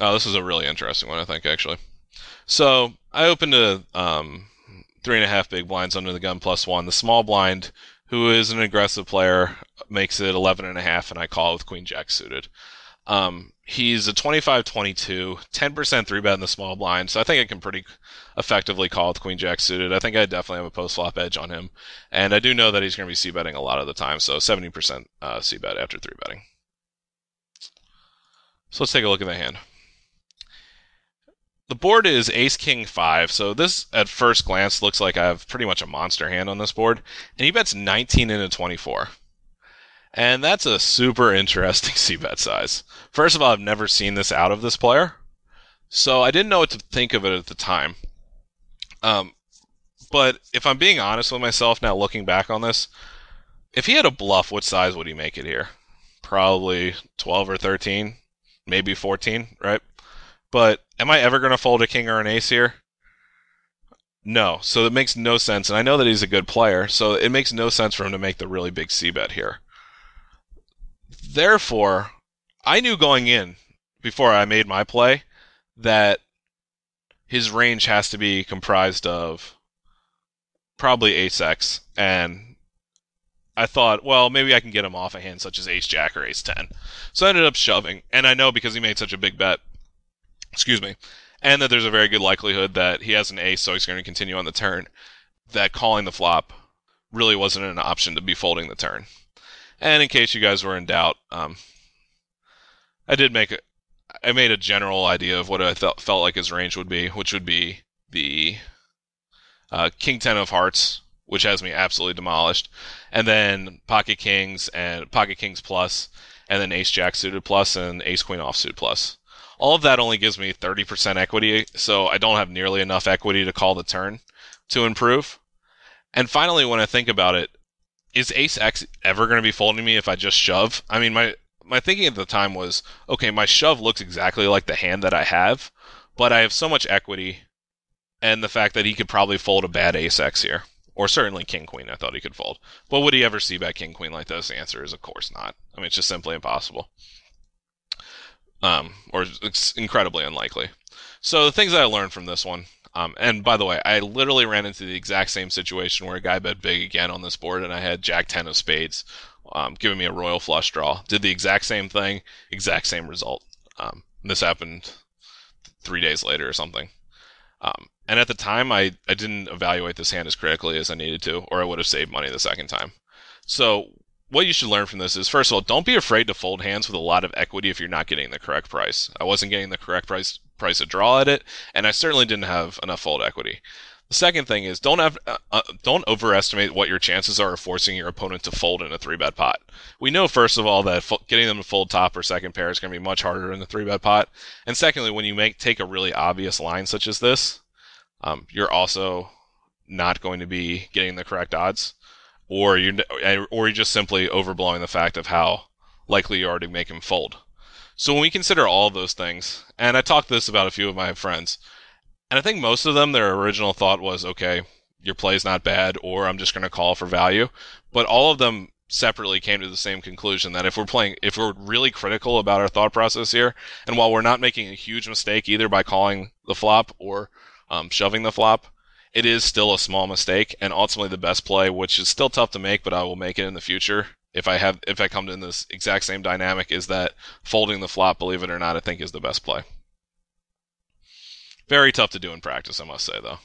Oh, this is a really interesting one, I think, actually. So I opened a 3.5 big blinds under the gun +1. The small blind, who is an aggressive player, makes it 11.5, and I call with Queen Jack suited. He's a 25-22, 10% 3-bet in the small blind, so I think I can pretty effectively call with Queen Jack suited. I think I definitely have a post-flop edge on him, and I do know that he's going to be c-betting a lot of the time, so 70% c-bet after 3-betting. So let's take a look at the hand. The board is Ace-King-5, so this at first glance looks like I have pretty much a monster hand on this board, and he bets 19 into 24. And that's a super interesting c-bet size. First of all, I've never seen this out of this player, so I didn't know what to think of it at the time. But if I'm being honest with myself now looking back on this, if he had a bluff, what size would he make it here? Probably 12 or 13, maybe 14, right? But am I ever going to fold a king or an ace here? No, so it makes no sense. And I know that he's a good player, so it makes no sense for him to make the really big c-bet here. Therefore, I knew going in, before I made my play, that his range has to be comprised of probably ace-x, and I thought, well, maybe I can get him off a hand such as ace-jack or ace-10. So I ended up shoving, and I know because he made such a big bet, excuse me, and that there's a very good likelihood that he has an ace, so he's going to continue on the turn, that calling the flop really wasn't an option to be folding the turn. And in case you guys were in doubt, I made a general idea of what I felt like his range would be, which would be the King 10 of hearts, which has me absolutely demolished, and then pocket kings plus, and then ace jack suited plus, and ace queen offsuit plus. All of that only gives me 30% equity, so I don't have nearly enough equity to call the turn to improve. And finally, when I think about it, is ace-x ever going to be folding me if I just shove? I mean, my thinking at the time was, okay, my shove looks exactly like the hand that I have, but I have so much equity, and the fact that he could probably fold a bad ace-x here. Or certainly king-queen I thought he could fold. But would he ever see bet king-queen like this? The answer is, of course not. I mean, it's just simply impossible. Or it's incredibly unlikely. So the things that I learned from this one, and by the way, I literally ran into the exact same situation where a guy bet big again on this board, and I had Jack 10 of spades, giving me a royal flush draw. Did the exact same thing, exact same result. This happened 3 days later or something. And at the time, I didn't evaluate this hand as critically as I needed to, or I would have saved money the second time. So what you should learn from this is, first of all, don't be afraid to fold hands with a lot of equity if you're not getting the correct price. I wasn't getting the correct price to draw at it, and I certainly didn't have enough fold equity. The second thing is, don't overestimate what your chances are of forcing your opponent to fold in a 3-bet pot. We know, first of all, that getting them to fold top or second pair is going to be much harder in the 3-bet pot. And secondly, when you take a really obvious line such as this, you're also not going to be getting the correct odds, or you're just simply overblowing the fact of how likely you are to make him fold. So when we consider all of those things, and I talked this about a few of my friends, and I think most of them, their original thought was, okay, your play's not bad, or I'm just going to call for value. But all of them separately came to the same conclusion that if we're really critical about our thought process here, and while we're not making a huge mistake either by calling the flop or shoving the flop, it is still a small mistake, and ultimately the best play, which is still tough to make, but I will make it in the future if I come to this exact same dynamic, is that folding the flop, believe it or not, I think is the best play. Very tough to do in practice, I must say, though.